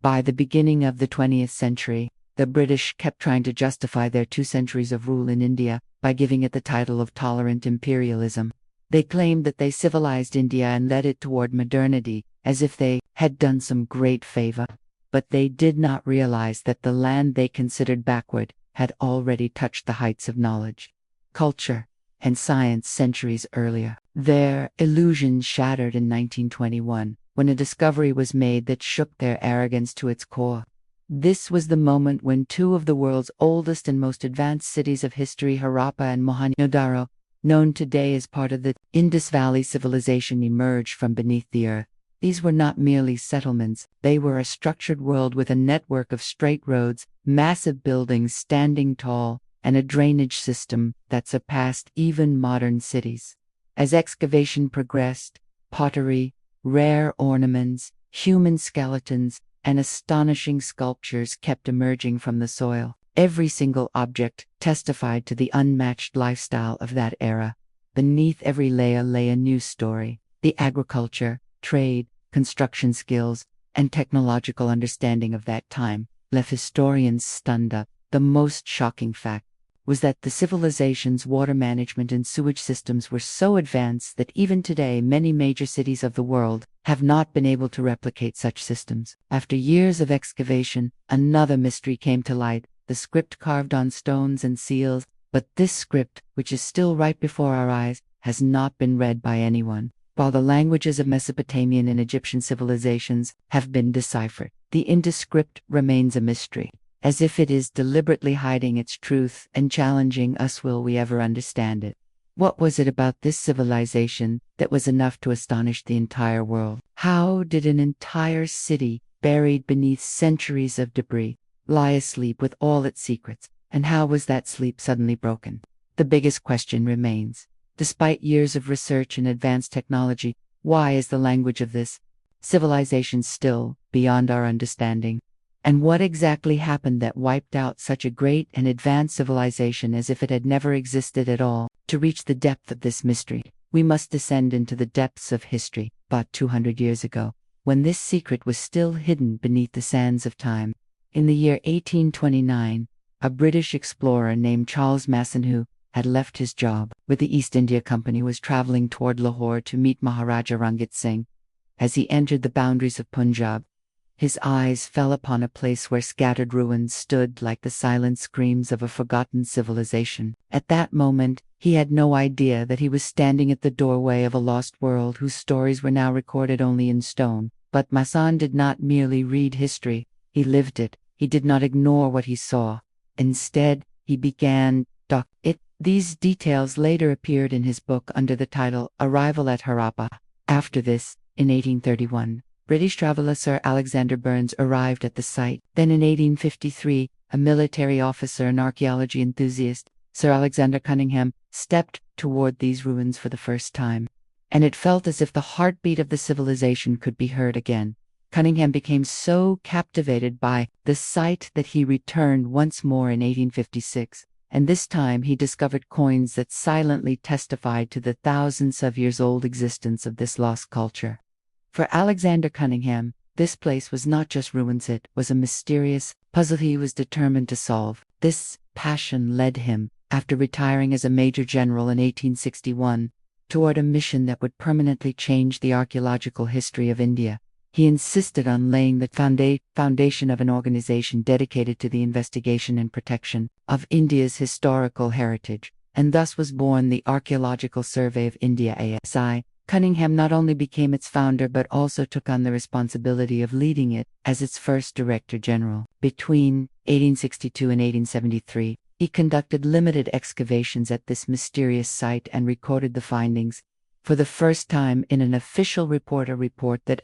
By the beginning of the 20th century, the British kept trying to justify their 2 centuries of rule in India by giving it the title of tolerant imperialism. They claimed that they civilized India and led it toward modernity, as if they had done some great favor. But they did not realize that the land they considered backward had already touched the heights of knowledge, culture, and science centuries earlier. Their illusions shattered in 1921, when a discovery was made that shook their arrogance to its core. This was the moment when 2 of the world's oldest and most advanced cities of history, Harappa and Mohenjo-daro, known today as part of the Indus Valley Civilization, emerged from beneath the earth. These were not merely settlements, they were a structured world with a network of straight roads, massive buildings standing tall, and a drainage system that surpassed even modern cities. As excavation progressed, pottery, rare ornaments, human skeletons, and astonishing sculptures kept emerging from the soil. Every single object testified to the unmatched lifestyle of that era. Beneath every layer lay a new story: the agriculture, trade, construction skills, and technological understanding of that time left historians stunned. The most shocking fact was that the civilization's water management and sewage systems were so advanced that even today many major cities of the world have not been able to replicate such systems. After years of excavation, another mystery came to light: the script carved on stones and seals. But this script, which is still right before our eyes, has not been read by anyone. While the languages of Mesopotamian and Egyptian civilizations have been deciphered, the Indus Script remains a mystery, as if it is deliberately hiding its truth and challenging us. Will we ever understand it? What was it about this civilization that was enough to astonish the entire world? How did an entire city, buried beneath centuries of debris, lie asleep with all its secrets, and how was that sleep suddenly broken? The biggest question remains: despite years of research and advanced technology, why is the language of this civilization still beyond our understanding? And what exactly happened that wiped out such a great and advanced civilization as if it had never existed at all? To reach the depth of this mystery, we must descend into the depths of history, about 200 years ago, when this secret was still hidden beneath the sands of time. In the year 1829, a British explorer named Charles Masson, who had left his job with the East India Company, was traveling toward Lahore to meet Maharaja Ranjit Singh. As he entered the boundaries of Punjab, his eyes fell upon a place where scattered ruins stood like the silent screams of a forgotten civilization. At that moment, he had no idea that he was standing at the doorway of a lost world whose stories were now recorded only in stone. But Masson did not merely read history, he lived it. He did not ignore what he saw. Instead, he began to it. These details later appeared in his book under the title Arrival at Harappa. After this, in 1831, British traveler Sir Alexander Burns arrived at the site. Then in 1853, a military officer and archaeology enthusiast, Sir Alexander Cunningham, stepped toward these ruins for the first time. And it felt as if the heartbeat of the civilization could be heard again. Cunningham became so captivated by the site that he returned once more in 1856. And this time he discovered coins that silently testified to the thousands of years old existence of this lost culture. For Alexander Cunningham, this place was not just ruins, it was a mysterious puzzle he was determined to solve. This passion led him, after retiring as a major general in 1861, toward a mission that would permanently change the archaeological history of India. He insisted on laying the foundation of an organization dedicated to the investigation and protection of India's historical heritage, and thus was born the Archaeological Survey of India (ASI). Cunningham not only became its founder but also took on the responsibility of leading it as its first director general. Between 1862 and 1873, he conducted limited excavations at this mysterious site and recorded the findings. For the first time in an official report, a report that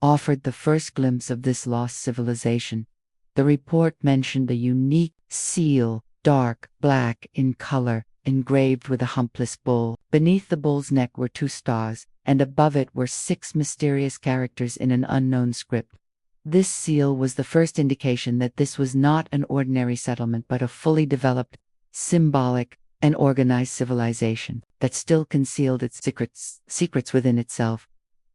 offered the first glimpse of this lost civilization. The report mentioned a unique seal, dark black in color, engraved with a humpless bull. Beneath the bull's neck were 2 stars, and above it were 6 mysterious characters in an unknown script. This seal was the first indication that this was not an ordinary settlement but a fully developed, symbolic, and organized civilization that still concealed its secrets within itself.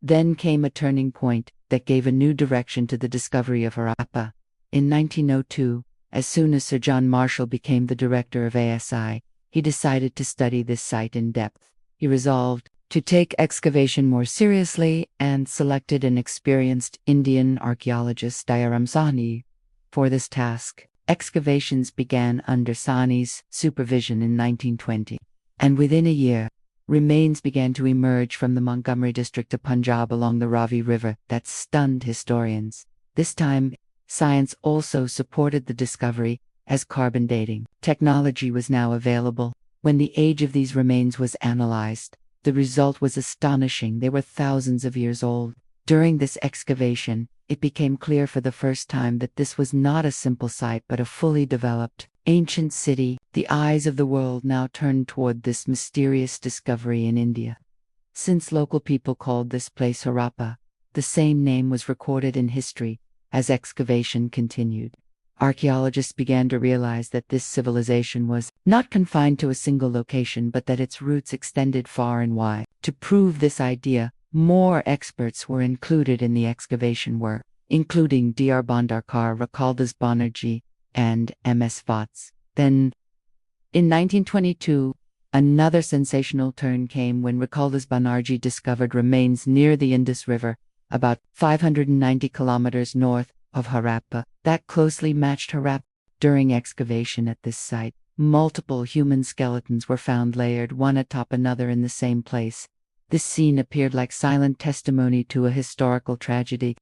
Then came a turning point. that gave a new direction to the discovery of Harappa. In 1902, as soon as Sir John Marshall became the director of ASI, he decided to study this site in depth. He resolved to take excavation more seriously and selected an experienced Indian archaeologist, Dyaram Sahni, for this task. Excavations began under Sahni's supervision in 1920, and within a year, remains began to emerge from the Montgomery district of Punjab along the Ravi River that stunned historians. This time, science also supported the discovery, as carbon dating technology was now available. When the age of these remains was analyzed, the result was astonishing. They were thousands of years old. During this excavation, it became clear for the first time that this was not a simple site but a fully developed, ancient city. The eyes of the world now turned toward this mysterious discovery in India. Since local people called this place Harappa, the same name was recorded in history as excavation continued. Archaeologists began to realize that this civilization was not confined to a single location but that its roots extended far and wide. To prove this idea, more experts were included in the excavation work, including Dr. Bhandarkar, Rakaldas Banerjee, and M.S. Vats. Then, in 1922, another sensational turn came when Rakaldas Banerjee discovered remains near the Indus River, about 590 kilometers north of Harappa, that closely matched Harappa. During excavation at this site, multiple human skeletons were found layered one atop another in the same place. This scene appeared like silent testimony to a historical tragedy.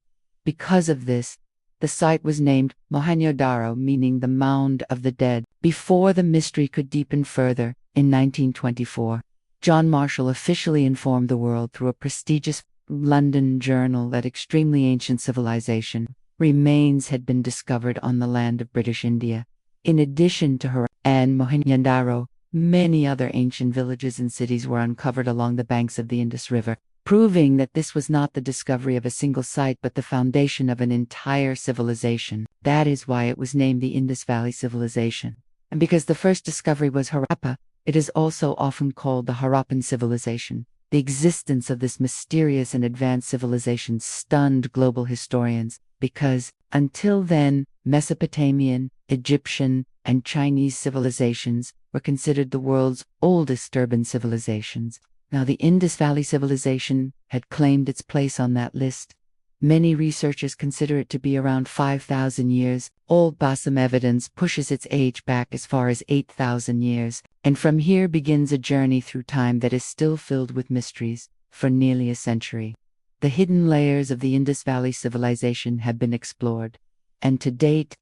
Because of this, the site was named Mohenjo-daro, meaning the mound of the dead. Before the mystery could deepen further, in 1924, John Marshall officially informed the world through a prestigious London journal that extremely ancient civilization remains had been discovered on the land of British India. In addition to Harappa and Mohenjo-daro, many other ancient villages and cities were uncovered along the banks of the Indus River, proving that this was not the discovery of a single site but the foundation of an entire civilization. That is why it was named the Indus Valley Civilization. And because the first discovery was Harappa, it is also often called the Harappan civilization. The existence of this mysterious and advanced civilization stunned global historians because, until then, Mesopotamian, Egyptian, and Chinese civilizations were considered the world's oldest urban civilizations. Now the Indus Valley Civilization had claimed its place on that list. Many researchers consider it to be around 5,000 years old. Some evidence pushes its age back as far as 8,000 years, and from here begins a journey through time that is still filled with mysteries. For nearly a century, the hidden layers of the Indus Valley Civilization have been explored, and to date,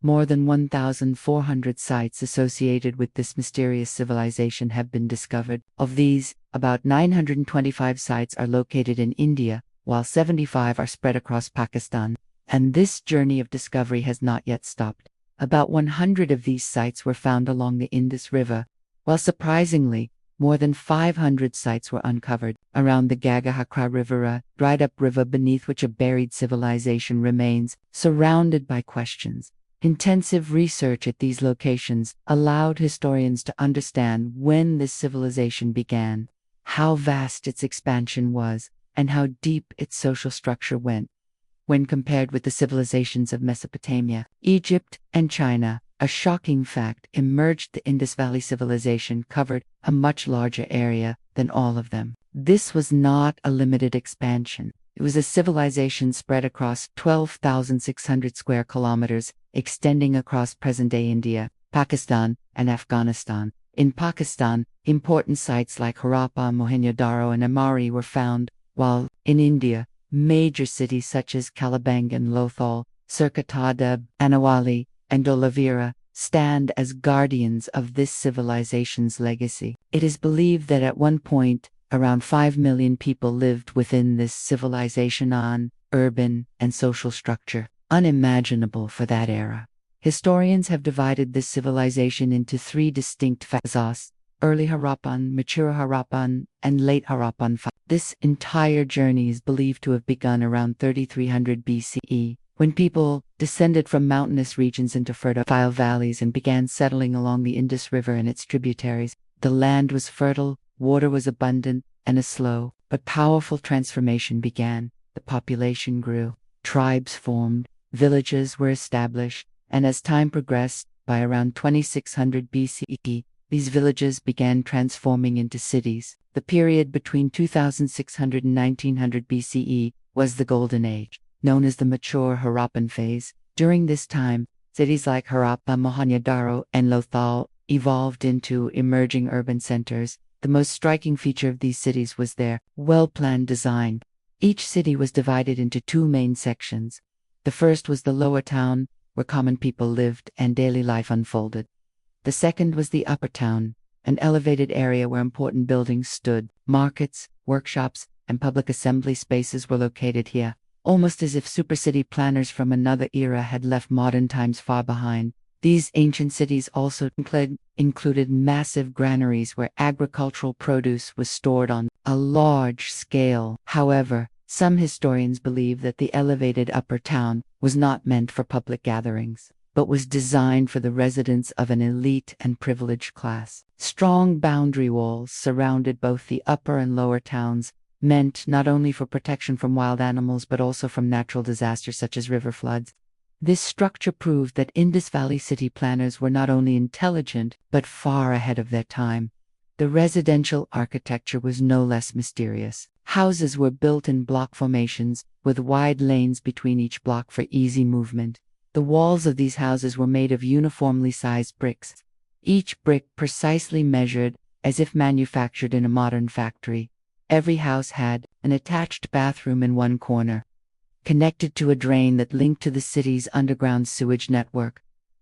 more than 1,400 sites associated with this mysterious civilization have been discovered. Of these, about 925 sites are located in India, while 75 are spread across Pakistan. And this journey of discovery has not yet stopped. About 100 of these sites were found along the Indus River, while surprisingly, more than 500 sites were uncovered around the Gagahakra River, a dried-up river beneath which a buried civilization remains, surrounded by questions. Intensive research at these locations allowed historians to understand when this civilization began, how vast its expansion was, and how deep its social structure went. When compared with the civilizations of Mesopotamia, Egypt, and China, a shocking fact emerged: the Indus Valley Civilization covered a much larger area than all of them. This was not a limited expansion. It was a civilization spread across 12,600 square kilometers, extending across present-day India, Pakistan, and Afghanistan. In Pakistan, important sites like Harappa, Mohenjo-daro, and Amari were found, while in India, major cities such as Kalibangan, Lothal, Surkota, Anawali, and Dholavira stand as guardians of this civilization's legacy. It is believed that at one point, around 5 million people lived within this civilization on urban and social structure, unimaginable for that era. Historians have divided this civilization into three distinct phases: early Harappan, mature Harappan, and late Harappan. This entire journey is believed to have begun around 3300 BCE, when people descended from mountainous regions into fertile valleys and began settling along the Indus River and its tributaries. The land was fertile, water was abundant, and a slow but powerful transformation began. The population grew, tribes formed, villages were established, and as time progressed, by around 2600 BCE, these villages began transforming into cities. The period between 2600 and 1900 BCE was the Golden Age, known as the mature Harappan phase. During this time, cities like Harappa, Mohenjo-daro, and Lothal evolved into emerging urban centers. The most striking feature of these cities was their well-planned design. Each city was divided into two main sections. The first was the lower town, where common people lived and daily life unfolded. The second was the upper town, an elevated area where important buildings stood. Markets, workshops, and public assembly spaces were located here, almost as if supercity planners from another era had left modern times far behind. These ancient cities also included massive granaries where agricultural produce was stored on a large scale. However, some historians believe that the elevated upper town was not meant for public gatherings, but was designed for the residence of an elite and privileged class. Strong boundary walls surrounded both the upper and lower towns, meant not only for protection from wild animals but also from natural disasters such as river floods. This structure proved that Indus Valley city planners were not only intelligent but far ahead of their time. The residential architecture was no less mysterious. Houses were built in block formations, with wide lanes between each block for easy movement. The walls of these houses were made of uniformly sized bricks, each brick precisely measured, as if manufactured in a modern factory. Every house had an attached bathroom in one corner, connected to a drain that linked to the city's underground sewage network.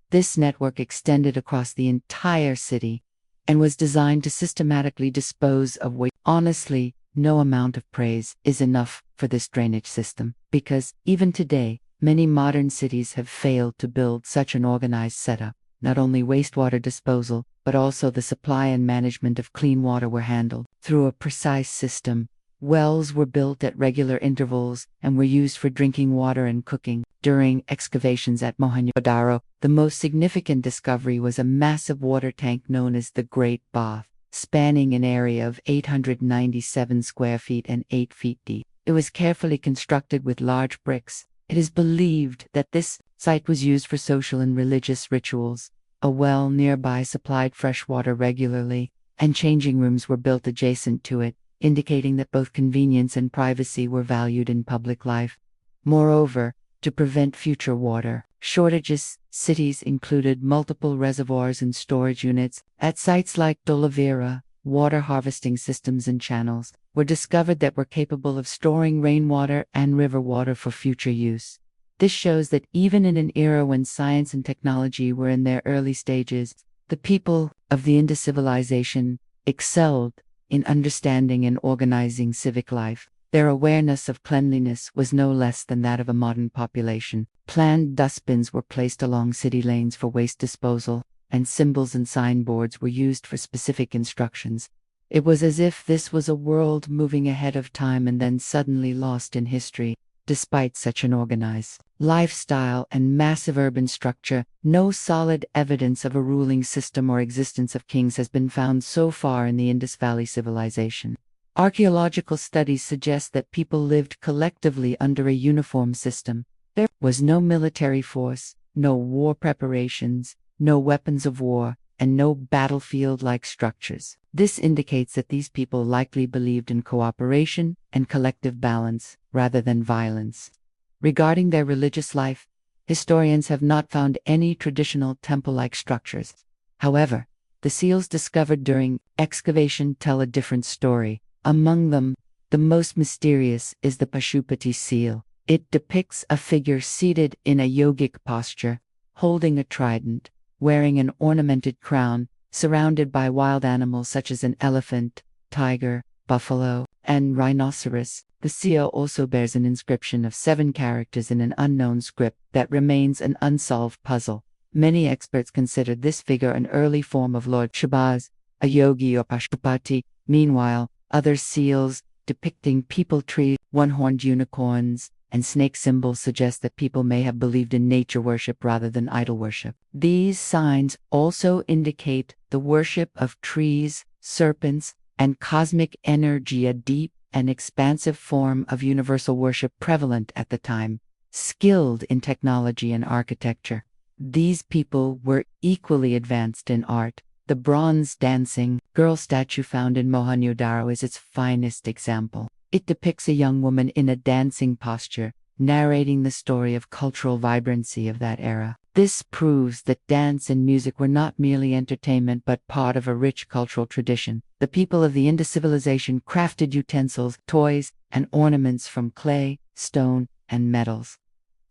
This network extended across the entire city and was designed to systematically dispose of waste. Honestly, no amount of praise is enough for this drainage system, because, even today, many modern cities have failed to build such an organized setup. Not only wastewater disposal, but also the supply and management of clean water were handled through a precise system. Wells were built at regular intervals and were used for drinking water and cooking. During excavations at Mohenjo-daro, the most significant discovery was a massive water tank known as the Great Bath, spanning an area of 897 square feet and 8 feet deep. It was carefully constructed with large bricks. It is believed that this site was used for social and religious rituals. A well nearby supplied fresh water regularly, and changing rooms were built adjacent to it, indicating that both convenience and privacy were valued in public life. Moreover, to prevent future water shortages, cities included multiple reservoirs and storage units. At sites like Dolavira, water harvesting systems and channels were discovered that were capable of storing rainwater and river water for future use. This shows that even in an era when science and technology were in their early stages, the people of the Indus civilization excelled in understanding and organizing civic life. Their awareness of cleanliness was no less than that of a modern population. Planned dustbins were placed along city lanes for waste disposal, and symbols and signboards were used for specific instructions. It was as if this was a world moving ahead of time and then suddenly lost in history. Despite such an organized lifestyle and massive urban structure, no solid evidence of a ruling system or existence of kings has been found so far in the Indus Valley Civilization. Archaeological studies suggest that people lived collectively under a uniform system. There was no military force, no war preparations, no weapons of war, and no battlefield-like structures. This indicates that these people likely believed in cooperation and collective balance, rather than violence. Regarding their religious life, historians have not found any traditional temple-like structures. However, the seals discovered during excavation tell a different story. Among them, the most mysterious is the Pashupati seal. It depicts a figure seated in a yogic posture, holding a trident, wearing an ornamented crown, surrounded by wild animals such as an elephant, tiger, buffalo, and rhinoceros. The seal also bears an inscription of 7 characters in an unknown script that remains an unsolved puzzle. Many experts consider this figure an early form of Lord Shabaz, a yogi or Pashupati. Meanwhile, other seals depicting peepal tree, one-horned unicorns, and snake symbols suggest that people may have believed in nature worship rather than idol worship. These signs also indicate the worship of trees, serpents, and cosmic energy, a deep and expansive form of universal worship prevalent at the time. skilled in technology and architecture. These people were equally advanced in art. The bronze dancing girl statue found in Mohenjo-daro is its finest example. It depicts a young woman in a dancing posture, narrating the story of cultural vibrancy of that era. This proves that dance and music were not merely entertainment but part of a rich cultural tradition. The people of the Indus civilization crafted utensils, toys, and ornaments from clay, stone, and metals.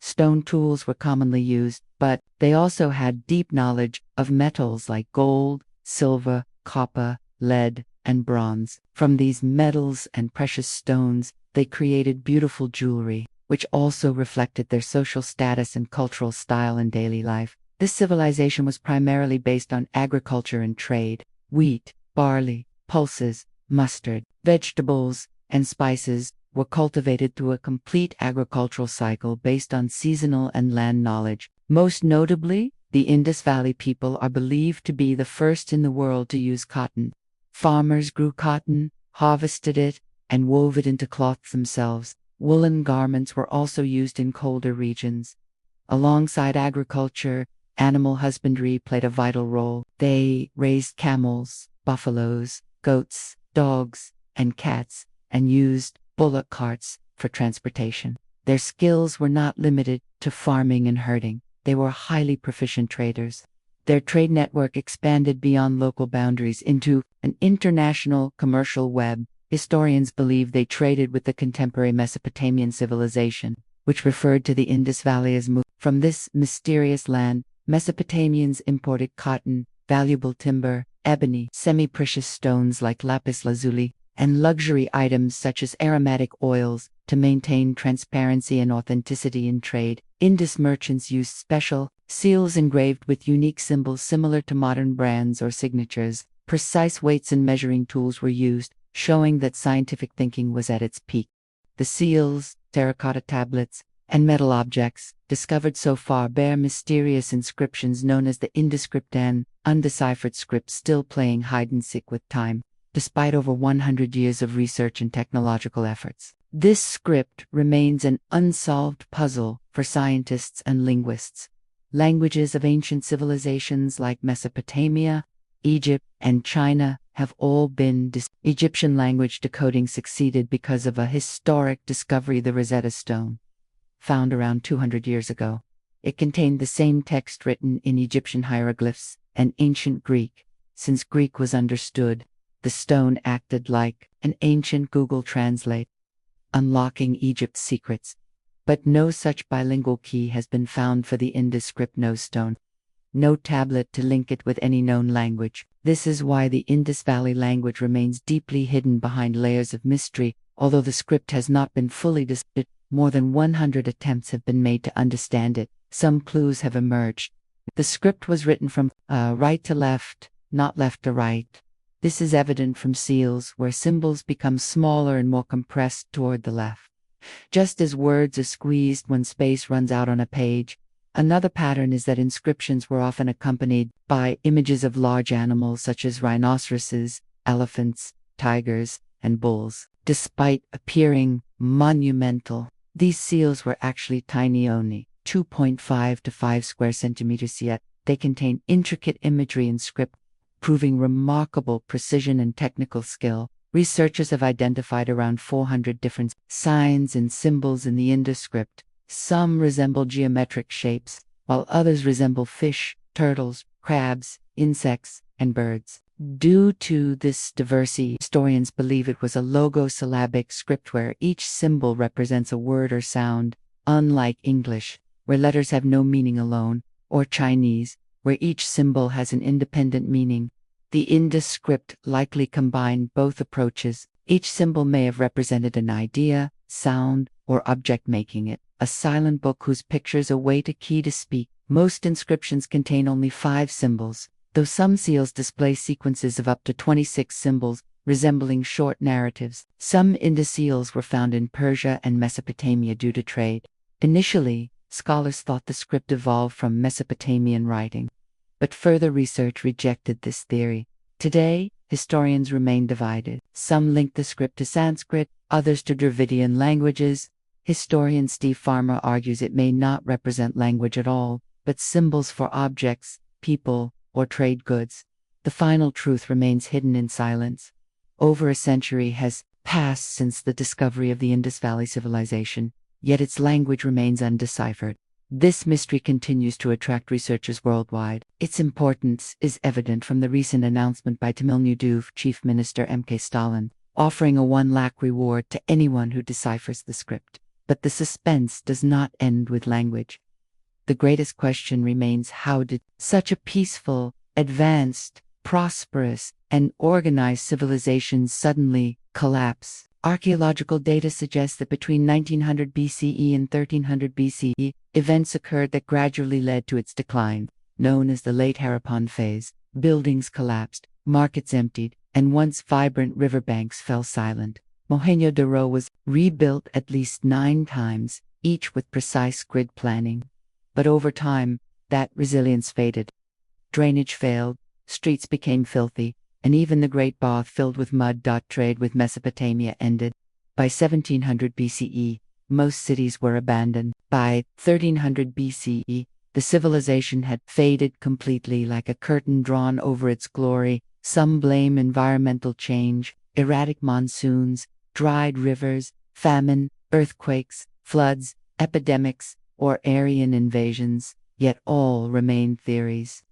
Stone tools were commonly used, but they also had deep knowledge of metals like gold, silver, copper, lead, and bronze. From these metals and precious stones, they created beautiful jewelry, which also reflected their social status and cultural style in daily life. This civilization was primarily based on agriculture and trade. Wheat, barley, pulses, mustard, vegetables, and spices were cultivated through a complete agricultural cycle based on seasonal and land knowledge. Most notably, the Indus Valley people are believed to be the first in the world to use cotton. Farmers grew cotton, harvested it, and wove it into cloth themselves. Woolen garments were also used in colder regions. Alongside agriculture, animal husbandry played a vital role. They raised camels, buffaloes, goats, dogs, and cats, and used bullock carts for transportation. Their skills were not limited to farming and herding. They were highly proficient traders. Their trade network expanded beyond local boundaries into an international commercial web. Historians believe they traded with the contemporary Mesopotamian civilization, which referred to the Indus Valley as From this mysterious land, Mesopotamians imported cotton, valuable timber, ebony, semi-precious stones like lapis lazuli, and luxury items such as aromatic oils to maintain transparency and authenticity in trade. Indus merchants used special seals engraved with unique symbols similar to modern brands or signatures. Precise weights and measuring tools were used, showing that scientific thinking was at its peak. The seals, terracotta tablets, and metal objects discovered so far bear mysterious inscriptions known as the Indus Script, an undeciphered script still playing hide-and-seek with time, despite over 100 years of research and technological efforts. This script remains an unsolved puzzle for scientists and linguists. Languages of ancient civilizations like Mesopotamia, Egypt, and China have all been Egyptian language decoding succeeded because of a historic discovery, the Rosetta Stone, found around 200 years ago. It contained the same text written in Egyptian hieroglyphs and ancient Greek. Since Greek was understood, the stone acted like an ancient Google Translate, unlocking Egypt's secrets. But no such bilingual key has been found for the Indus Script. No stone, no tablet to link it with any known language. This is why the Indus Valley language remains deeply hidden behind layers of mystery. Although the script has not been fully deciphered, more than 100 attempts have been made to understand it. Some clues have emerged. The script was written from right to left, not left to right. This is evident from seals, where symbols become smaller and more compressed toward the left, just as words are squeezed when space runs out on a page. Another pattern is that inscriptions were often accompanied by images of large animals such as rhinoceroses, elephants, tigers, and bulls. Despite appearing monumental, these seals were actually tiny, only 2.5 to 5 square centimeters, yet they contain intricate imagery and script, proving remarkable precision and technical skill. Researchers have identified around 400 different signs and symbols in the Indus script. Some resemble geometric shapes, while others resemble fish, turtles, crabs, insects, and birds. Due to this diversity, historians believe it was a logosyllabic script where each symbol represents a word or sound, unlike English, where letters have no meaning alone, or Chinese, where each symbol has an independent meaning. The Indus script likely combined both approaches. Each symbol may have represented an idea, sound, or object, making it a silent book whose pictures await a key to speak. Most inscriptions contain only 5 symbols, though some seals display sequences of up to 26 symbols, resembling short narratives. Some Indus seals were found in Persia and Mesopotamia due to trade. Initially, scholars thought the script evolved from Mesopotamian writing, but further research rejected this theory. Today, historians remain divided. Some link the script to Sanskrit, others to Dravidian languages. Historian Steve Farmer argues it may not represent language at all, but symbols for objects, people, or trade goods. The final truth remains hidden in silence. Over a century has passed since the discovery of the Indus Valley Civilization, yet its language remains undeciphered. This mystery continues to attract researchers worldwide. Its importance is evident from the recent announcement by Tamil Nadu Chief Minister M.K. Stalin, offering a 1 lakh reward to anyone who deciphers the script. But the suspense does not end with language. The greatest question remains: how did such a peaceful, advanced, prosperous, and organized civilization suddenly collapse? Archaeological data suggests that between 1900 BCE and 1300 BCE, events occurred that gradually led to its decline, known as the late Harappan phase. Buildings collapsed, markets emptied, and once vibrant riverbanks fell silent. Mohenjo-daro was rebuilt at least 9 times, each with precise grid planning. But over time, that resilience faded. Drainage failed, streets became filthy, and even the great bath filled with mud. Trade with Mesopotamia ended. By 1700 BCE, most cities were abandoned. By 1300 BCE, the civilization had faded completely, like a curtain drawn over its glory. Some blame environmental change, erratic monsoons, dried rivers, famine, earthquakes, floods, epidemics, or Aryan invasions, yet all remain theories.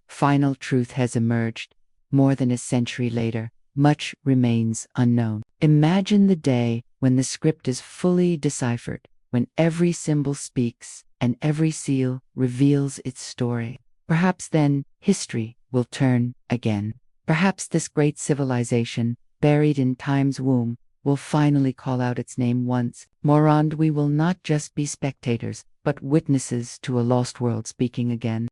Final truth has emerged. More than a century later, much remains unknown. Imagine the day when the script is fully deciphered, when every symbol speaks and every seal reveals its story. Perhaps then history will turn again. Perhaps this great civilization, buried in time's womb, will finally call out its name once more, and we will not just be spectators, but witnesses to a lost world speaking again.